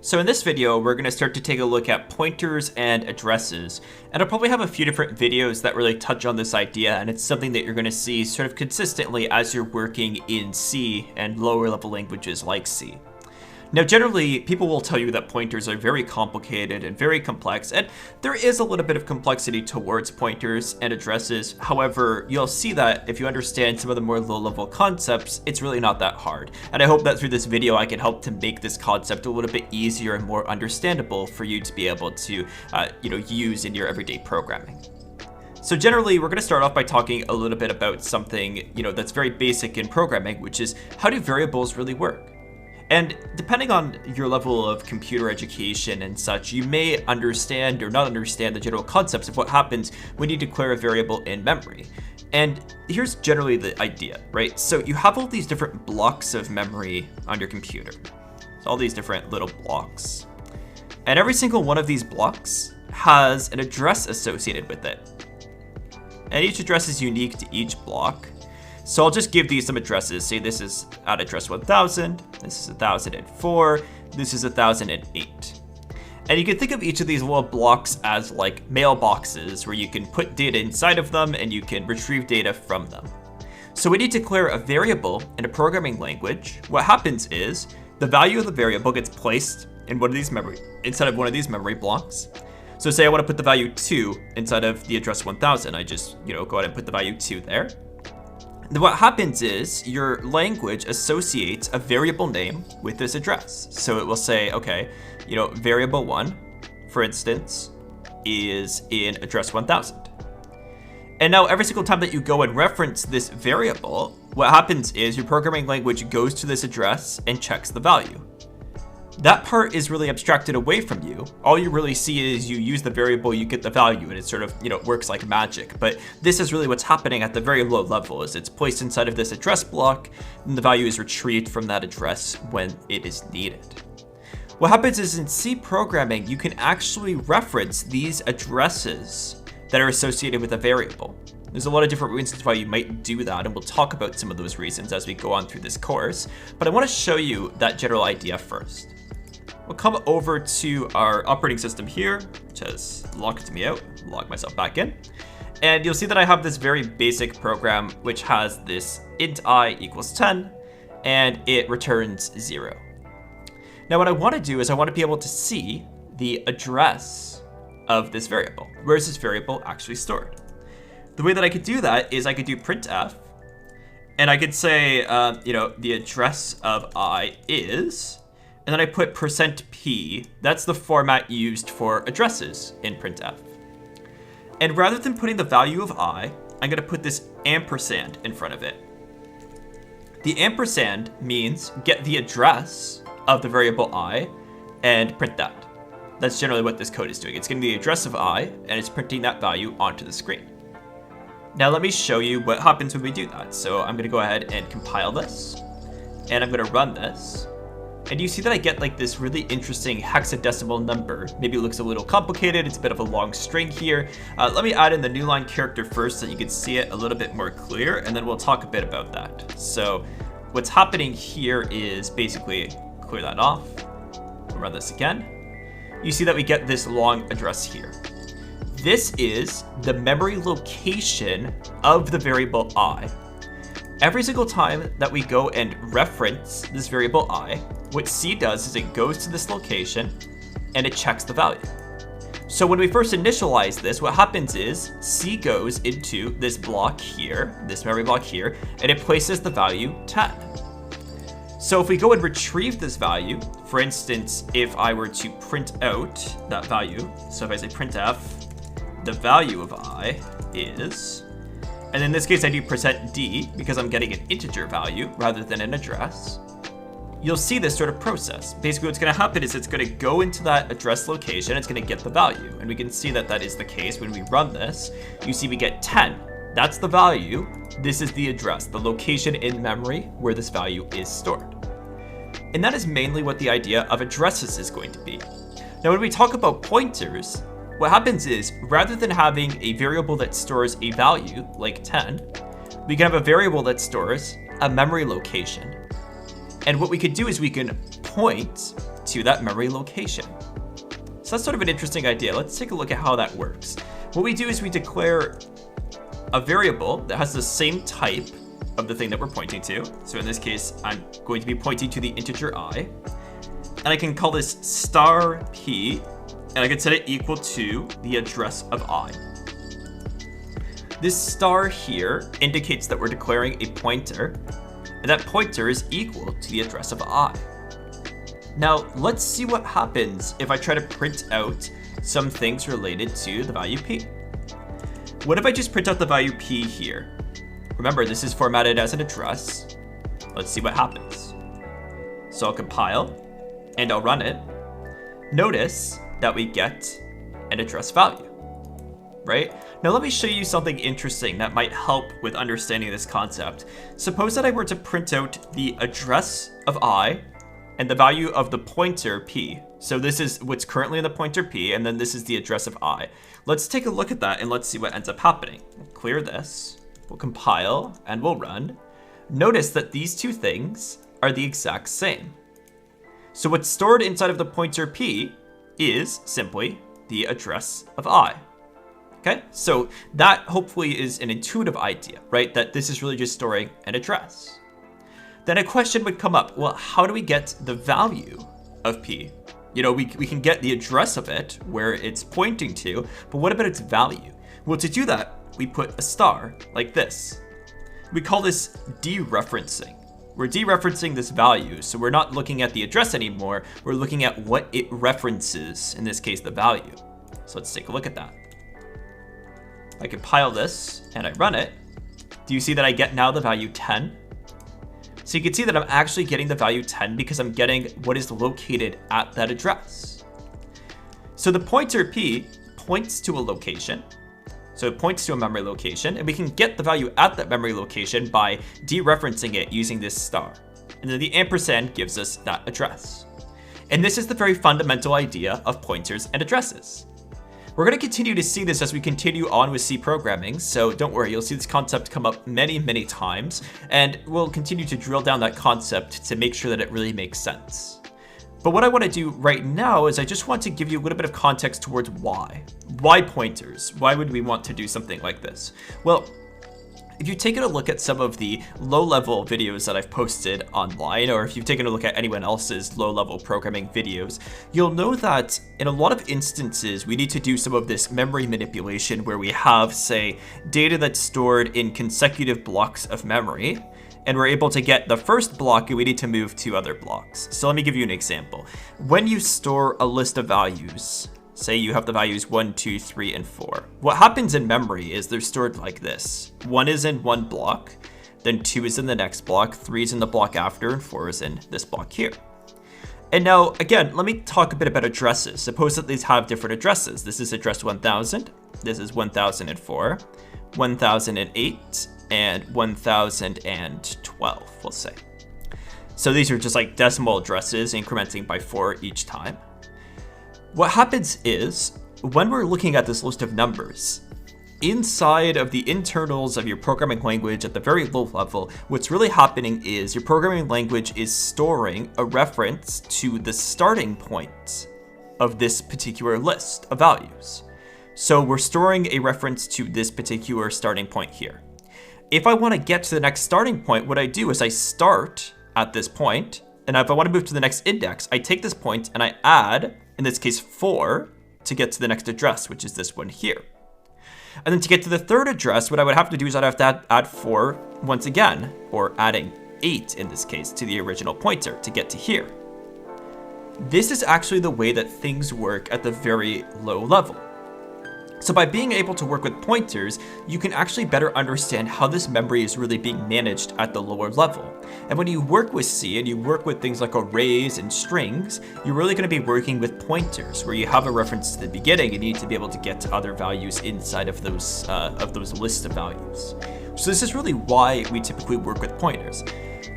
So in this video, we're going to start to take a look at pointers and addresses, and I'll probably have a few different videos that really touch on this idea, and it's something that you're going to see sort of consistently as you're working in C and lower level languages like C. Now, generally, people will tell you that pointers are very complicated and very complex, and there is a little bit of complexity towards pointers and addresses. However, you'll see that if you understand some of the more low-level concepts, it's really not that hard. And I hope that through this video, I can help to make this concept a little bit easier and more understandable for you to be able to, use in your everyday programming. So generally, we're going to start off by talking a little bit about something, that's very basic in programming, which is how do variables really work? And depending on your level of computer education and such, you may understand or not understand the general concepts of what happens when you declare a variable in memory. And here's generally the idea, right? So you have all these different blocks of memory on your computer. So all these different little blocks. And every single one of these blocks has an address associated with it. And each address is unique to each block. So I'll just give these some addresses. Say this is at address 1000, this is 1004, this is 1008. And you can think of each of these little blocks as like mailboxes where you can put data inside of them and you can retrieve data from them. So when you declare a variable in a programming language, what happens is the value of the variable gets placed in inside of one of these memory blocks. So say I want to put the value 2 inside of the address 1000, I just, go ahead and put the value 2 there. What happens is your language associates a variable name with this address. So it will say, okay, variable 1, for instance, is in address 1000. And now every single time that you go and reference this variable, what happens is your programming language goes to this address and checks the value. That part is really abstracted away from you. All you really see is you use the variable, you get the value, and it sort of, works like magic. But this is really what's happening at the very low level, is it's placed inside of this address block, and the value is retrieved from that address when it is needed. What happens is in C programming, you can actually reference these addresses that are associated with a variable. There's a lot of different reasons why you might do that, and we'll talk about some of those reasons as we go on through this course. But I want to show you that general idea first. We'll come over to our operating system here, which has locked me out, log myself back in. And you'll see that I have this very basic program, which has this int I equals 10, and it returns 0. Now what I want to do is I want to be able to see the address of this variable. Where is this variable actually stored? The way that I could do that is I could do printf, and I could say, the address of I is, and then I put %p, that's the format used for addresses in printf. And rather than putting the value of I, I'm going to put this ampersand in front of it. The ampersand means get the address of the variable I and print that. That's generally what this code is doing. It's getting the address of I, and it's printing that value onto the screen. Now let me show you what happens when we do that. So I'm going to go ahead and compile this, and I'm going to run this. And you see that I get like this really interesting hexadecimal number. Maybe it looks a little complicated. It's a bit of a long string here. Let me add in the new line character first so you can see it a little bit more clear, and then we'll talk a bit about that. So what's happening here is basically clear that off. We'll run this again. You see that we get this long address here. This is the memory location of the variable I. Every single time that we go and reference this variable I, what C does is it goes to this location and it checks the value. So when we first initialize this, what happens is C goes into this block here, this memory block here, and it places the value 10. So if we go and retrieve this value, for instance, if I were to print out that value, so if I say printf, the value of I is, and in this case I do %d because I'm getting an integer value rather than an address, you'll see this sort of process. Basically what's going to happen is it's going to go into that address location, it's going to get the value, and we can see that that is the case when we run this. You see we get 10. That's the value. This is the address, the location in memory where this value is stored. And that is mainly what the idea of addresses is going to be. Now when we talk about pointers, what happens is rather than having a variable that stores a value like 10, we can have a variable that stores a memory location. And what we could do is we can point to that memory location. So that's sort of an interesting idea. Let's take a look at how that works. What we do is we declare a variable that has the same type of the thing that we're pointing to. So in this case, I'm going to be pointing to the integer I. And I can call this star p, and I can set it equal to the address of I. This star here indicates that we're declaring a pointer, and that pointer is equal to the address of I. Now, let's see what happens if I try to print out some things related to the value p. What if I just print out the value p here? Remember, this is formatted as an address. Let's see what happens. So I'll compile, and I'll run it. Notice that we get an address value, right? Now let me show you something interesting that might help with understanding this concept. Suppose that I were to print out the address of I and the value of the pointer p. So this is what's currently in the pointer p, and then this is the address of I. Let's take a look at that and let's see what ends up happening. We'll clear this, we'll compile, and we'll run. Notice that these two things are the exact same. So what's stored inside of the pointer p is simply the address of I. Okay, so that hopefully is an intuitive idea, right? That this is really just storing an address. Then a question would come up, well, how do we get the value of p? You know, we can get the address of it, where it's pointing to, but what about its value? Well, to do that, we put a star like this. We call this dereferencing. We're dereferencing this value, so we're not looking at the address anymore, we're looking at what it references, in this case, the value. So let's take a look at that. I compile this, and I run it. Do you see that I get now the value 10? So you can see that I'm actually getting the value 10 because I'm getting what is located at that address. So the pointer p points to a location. So it points to a memory location, and we can get the value at that memory location by dereferencing it using this star. And then the ampersand gives us that address. And this is the very fundamental idea of pointers and addresses. We're going to continue to see this as we continue on with C programming, so don't worry, you'll see this concept come up many, many times, and we'll continue to drill down that concept to make sure that it really makes sense. But what I want to do right now is I just want to give you a little bit of context towards why. Why pointers? Why would we want to do something like this? Well, if you've taken a look at some of the low-level videos that I've posted online, or if you've taken a look at anyone else's low-level programming videos, you'll know that in a lot of instances, we need to do some of this memory manipulation where we have, say, data that's stored in consecutive blocks of memory, and we're able to get the first block and we need to move to other blocks. So let me give you an example. When you store a list of values, say you have the values 1, 2, 3, and 4. What happens in memory is they're stored like this. 1 is in one block, then 2 is in the next block, 3 is in the block after, and 4 is in this block here. And now, again, let me talk a bit about addresses. Suppose that these have different addresses. This is address 1000, this is 1004, 1008, and 1012, we'll say. So these are just like decimal addresses incrementing by 4 each time. What happens is, when we're looking at this list of numbers, inside of the internals of your programming language at the very low level, what's really happening is your programming language is storing a reference to the starting point of this particular list of values. So we're storing a reference to this particular starting point here. If I want to get to the next starting point, what I do is I start at this point, and if I want to move to the next index, I take this point and I add, in this case 4, to get to the next address, which is this one here. And then to get to the third address, what I would have to do is I'd have to add 4 once again, or adding 8 in this case to the original pointer to get to here. This is actually the way that things work at the very low level. So by being able to work with pointers, you can actually better understand how this memory is really being managed at the lower level. And when you work with C and you work with things like arrays and strings, you're really going to be working with pointers where you have a reference to the beginning and you need to be able to get to other values inside of those lists of values. So this is really why we typically work with pointers.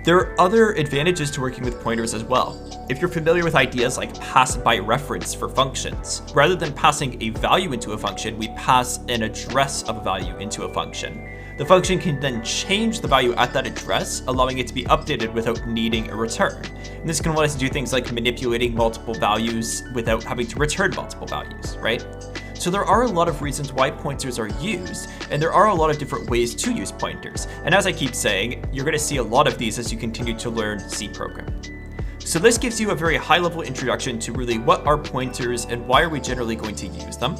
There are other advantages to working with pointers as well. If you're familiar with ideas like pass by reference for functions, rather than passing a value into a function, we pass an address of a value into a function. The function can then change the value at that address, allowing it to be updated without needing a return. And this can let us do things like manipulating multiple values without having to return multiple values, right? So there are a lot of reasons why pointers are used, and there are a lot of different ways to use pointers. And as I keep saying, you're going to see a lot of these as you continue to learn C programming. So this gives you a very high-level introduction to really what are pointers and why are we generally going to use them.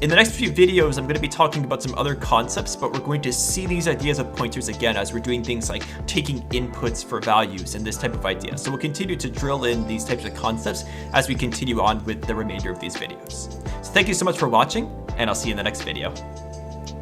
In the next few videos, I'm going to be talking about some other concepts, but we're going to see these ideas of pointers again as we're doing things like taking inputs for values and this type of idea. So we'll continue to drill in these types of concepts as we continue on with the remainder of these videos. So thank you so much for watching, and I'll see you in the next video.